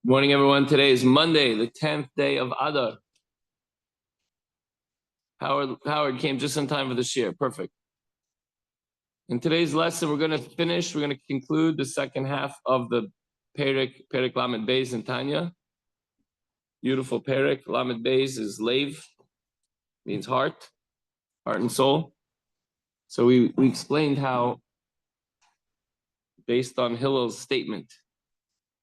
Morning, everyone. Today is Monday, the 10th day of Adar. Howard came just in time for this year. Perfect. In today's lesson, we're going to conclude the second half of the Perek Lamed Beis in Tanya. Beautiful Perek. Lamed Beis is Leiv, means heart and soul. So we explained how, based on Hillel's statement,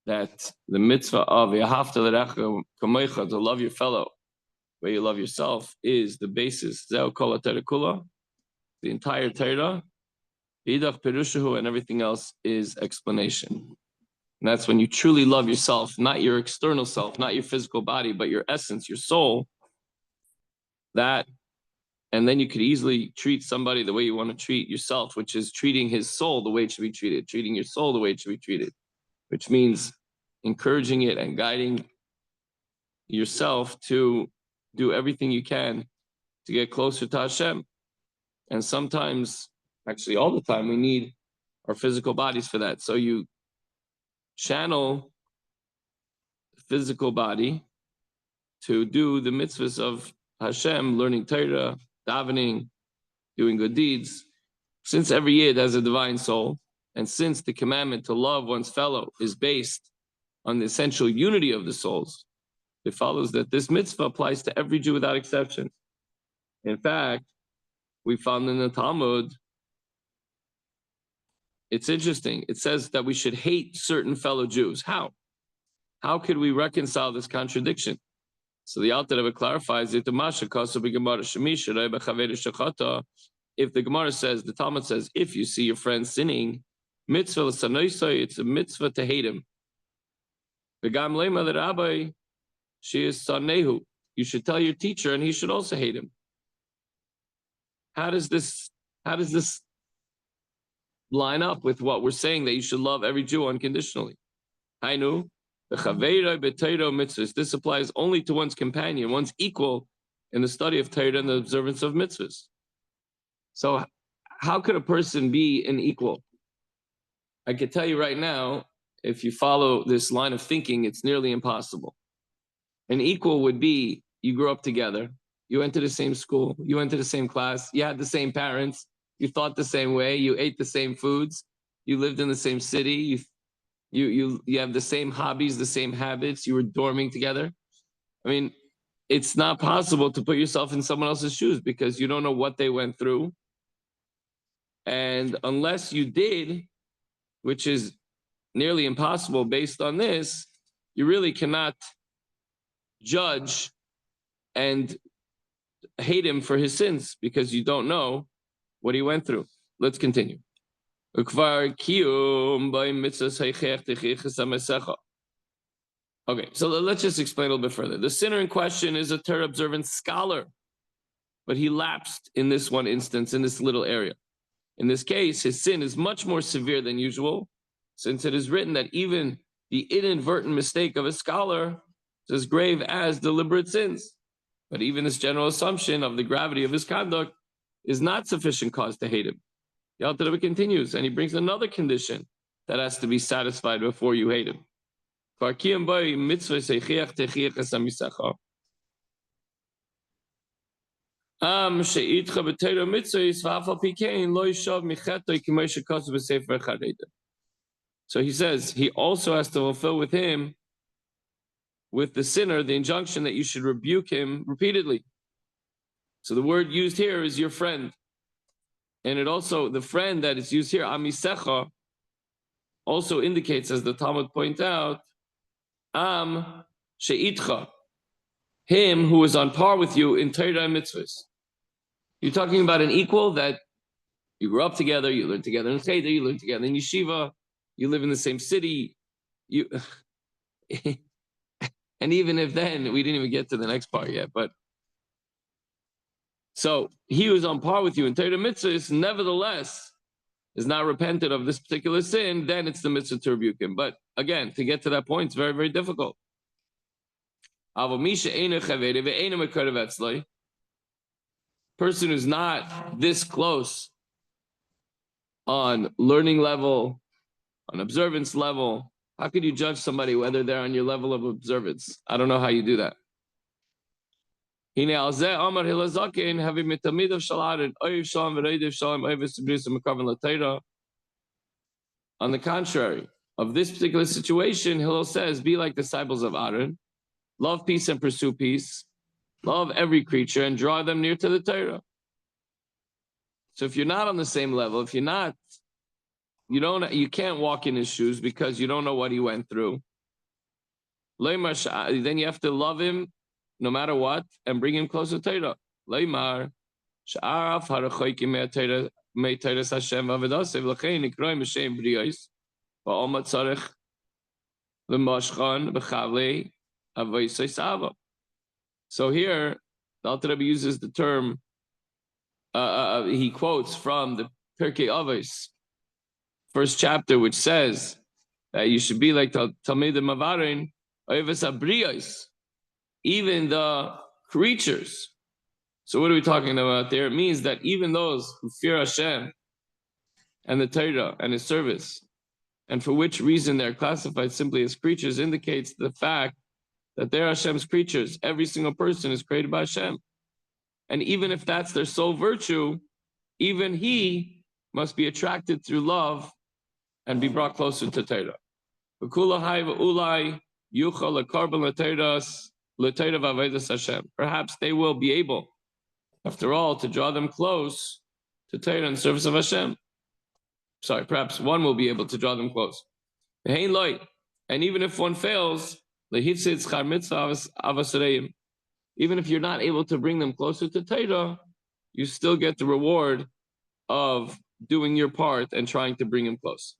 that the mitzvah of Yahavta l'recha kamocha, to love your fellow where you love yourself, is the basis. Zeu kol haTorah kula, the entire Torah, Idach perushahu, and everything else is explanation. And that's when you truly love yourself, not your external self, not your physical body, but your essence, your soul. That, and then you could easily treat somebody the way you want to treat yourself, which is treating his soul the way it should be treated, treating your soul the way it should be treated, which means encouraging it and guiding yourself to do everything you can to get closer to Hashem. And sometimes, actually all the time, we need our physical bodies for that. So you channel the physical body to do the mitzvahs of Hashem, learning Torah, davening, doing good deeds. Since every yid has a divine soul, and since the commandment to love one's fellow is based on the essential unity of the souls, it follows that this mitzvah applies to every Jew without exception. In fact, we found in the Talmud, it's interesting. It says that we should hate certain fellow Jews. How? How could we reconcile this contradiction? So the Alter Rebbe clarifies it. If the Gemara says, the Talmud says, if you see your friend sinning, mitzvah l'sanoisai, it's a mitzvah to hate him. V'gam lema l'rabbi, she is sanehu. You should tell your teacher, and he should also hate him. How does this line up with what we're saying, that you should love every Jew unconditionally? Hainu, the chaveirah b'Torah mitzvahs. This applies only to one's companion, one's equal in the study of Torah and the observance of mitzvahs. So how could a person be an equal? I can tell you right now, if you follow this line of thinking, it's nearly impossible. An equal would be, you grew up together, you went to the same school, you went to the same class, you had the same parents, you thought the same way, you ate the same foods, you lived in the same city, you have the same hobbies, the same habits, you were dorming together. I mean, it's not possible to put yourself in someone else's shoes because you don't know what they went through. And unless you did, which is nearly impossible based on this, you really cannot judge and hate him for his sins because you don't know what he went through. Let's continue. Okay, so let's just explain a little bit further. The sinner in question is a Torah observant scholar, but he lapsed in this one instance, in this little area. In this case, his sin is much more severe than usual, since it is written that even the inadvertent mistake of a scholar is as grave as deliberate sins. But even this general assumption of the gravity of his conduct is not sufficient cause to hate him. The Alter Rebbe continues, and he brings another condition that has to be satisfied before you hate him. So he says, he also has to fulfill with him, with the sinner, the injunction that you should rebuke him repeatedly. So the word used here is your friend. And it also, the friend that is used here, amisecha, also indicates, as the Talmud points out, am she'itcha, him who is on par with you in Torah and mitzvahs. You're talking about an equal that you grew up together, you learned together in Cheder, you learned together in yeshiva, you live in the same city, and even if then, we didn't even get to the next part yet, but so he who's on par with you in Torah mitzvahs, nevertheless, is not repentant of this particular sin, then it's the mitzvah to rebuke him. But again, to get to that point, it's very, very difficult. Person who's not this close on learning level, on observance level, How could you judge somebody whether they're on your level of observance? I don't know how you do that. On the contrary, of this particular situation, Hillel says, be like disciples of Aaron, love peace and pursue peace, love every creature and draw them near to the Torah. So if you're not on the same level, if you're not, you can't walk in his shoes because you don't know what he went through. Then you have to love him no matter what and bring him closer to Torah. Leimar, sha'araf harachoykim me'Torahs Hashem v'avodasev l'chein nikroim b'shem briyos va'omat tzarech l'moshchan b'chavlei avoisei sava. So here, the Alter Rebbe uses the term, he quotes from the Pirkei Avos, first chapter, which says that you should be like Talmidim Avarin, Oivas Abriyos, even the creatures. So what are we talking about there? It means that even those who fear Hashem and the Torah and His service, and for which reason they're classified simply as creatures, indicates the fact that they're Hashem's creatures. Every single person is created by Hashem. And even if that's their sole virtue, even he must be attracted through love and be brought closer to Torah. Perhaps they will be able, after all, to draw them close to Torah and service of Hashem. Sorry, perhaps one will be able to draw them close. And even if one fails, even if you're not able to bring them closer to Torah, you still get the reward of doing your part and trying to bring him close.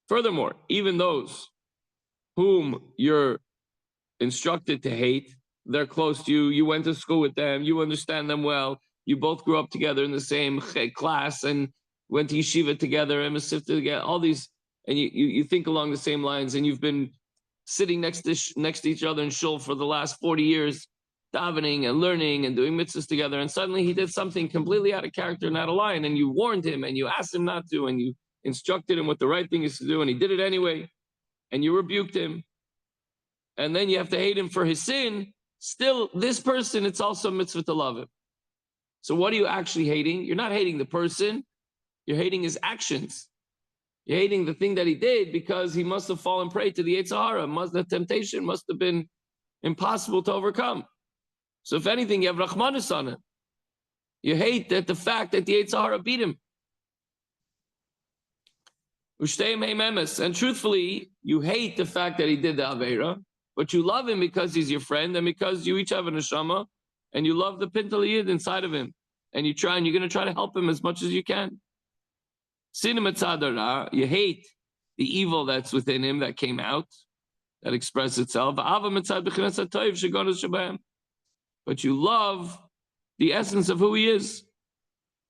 Furthermore, even those whom you're instructed to hate, they're close to you, you went to school with them, you understand them well, you both grew up together in the same class and went to yeshiva together and masifta together, all these, and you think along the same lines, and you've been sitting next to each other in shul for the last 40 years, davening and learning and doing mitzvahs together, and suddenly he did something completely out of character and out of line, and you warned him and you asked him not to, and you instructed him what the right thing is to do, and he did it anyway, and you rebuked him, and then you have to hate him for his sin. Still, this person, it's also mitzvah to love him. So what are you actually hating? You're not hating the person, you're hating his actions. You're hating the thing that he did because he must have fallen prey to the Yetzer Hara. The temptation must have been impossible to overcome. So if anything, you have Rachmanus on him. You hate that the fact that the Yetzer Hara beat him. And truthfully, you hate the fact that he did the Aveira, but you love him because he's your friend and because you each have a neshama and you love the Pintal Yid inside of him. And you're going to try to help him as much as you can. You hate the evil that's within him that came out, that expressed itself. But you love the essence of who he is.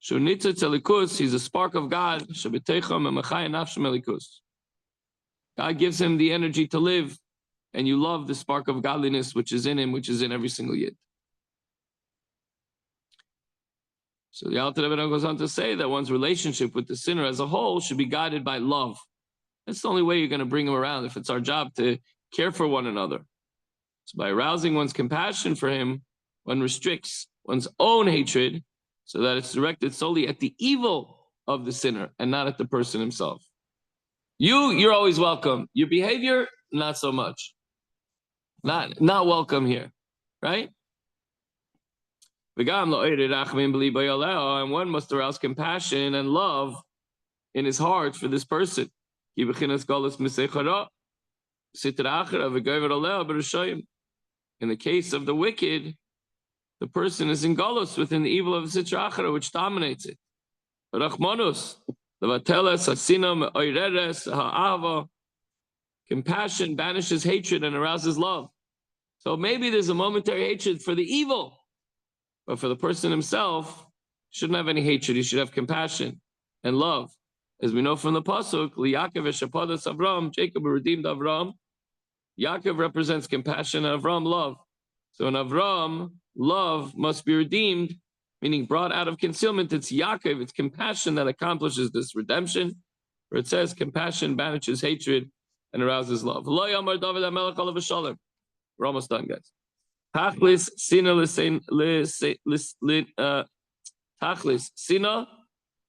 He's a spark of God. God gives him the energy to live, and you love the spark of godliness which is in him, which is in every single Yid. So the Alter Rebbe goes on to say that one's relationship with the sinner as a whole should be guided by love. That's the only way you're going to bring him around, if it's our job to care for one another. So by arousing one's compassion for him, one restricts one's own hatred so that it's directed solely at the evil of the sinner and not at the person himself. You're always welcome. Your behavior, not so much. Not welcome here, right? And one must arouse compassion and love in his heart for this person. In the case of the wicked, the person is in galus within the evil of the Sitra Achara, which dominates it. Compassion banishes hatred and arouses love. So maybe there's a momentary hatred for the evil, but for the person himself, shouldn't have any hatred. He should have compassion and love. As we know from the Pasuk, Yaakov Eshapadas Avram, Jacob redeemed Avram. Yaakov represents compassion and Avram love. So in Avram, love must be redeemed, meaning brought out of concealment. It's Yaakov, it's compassion that accomplishes this redemption. Where it says compassion banishes hatred and arouses love. We're almost done, guys. Tachlis sina tachlis sina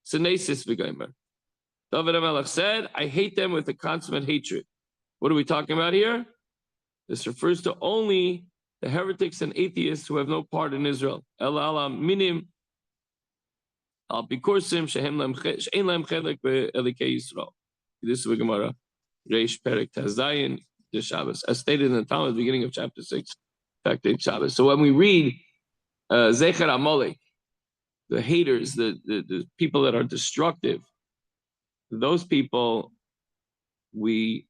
senesis v'gaimer. David HaMelech said, I hate them with a consummate hatred. What are we talking about here? This refers to only the heretics and atheists who have no part in Israel. El alam minim al bikursim she'en lehem chelek be'elikei Yisrael. This is the Gemara, Reish Perek Tazayin, the Shabbos, as stated in the Talmud at the beginning of chapter 6, fact 8 Shabbos. So when we read Zecher Amalek, the haters, the people that are destructive, those people we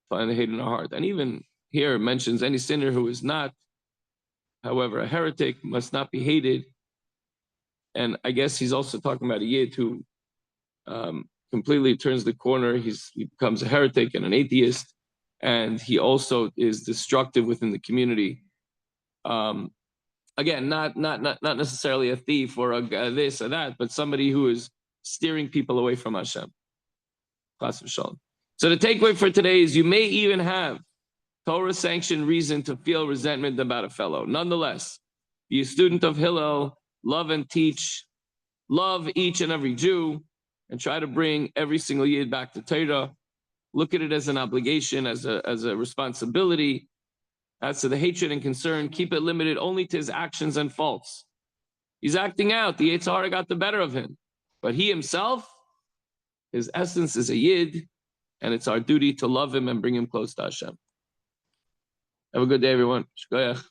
find the hate in our heart. And even here it mentions any sinner who is not, however, a heretic must not be hated. And I guess he's also talking about a Yid who completely turns the corner. He becomes a heretic and an atheist, and he also is destructive within the community. Again, not necessarily a thief or a this or that, but somebody who is steering people away from Hashem. So the takeaway for today is you may even have Torah-sanctioned reason to feel resentment about a fellow. Nonetheless, be a student of Hillel, love and teach, love each and every Jew, and try to bring every single Yid back to Torah. Look at it as an obligation, as a responsibility. As to the hatred and concern, keep it limited only to his actions and faults. He's acting out. The Yetzer Hara got the better of him. But he himself, his essence is a Yid, and it's our duty to love him and bring him close to Hashem. Have a good day, everyone. Shkoyach.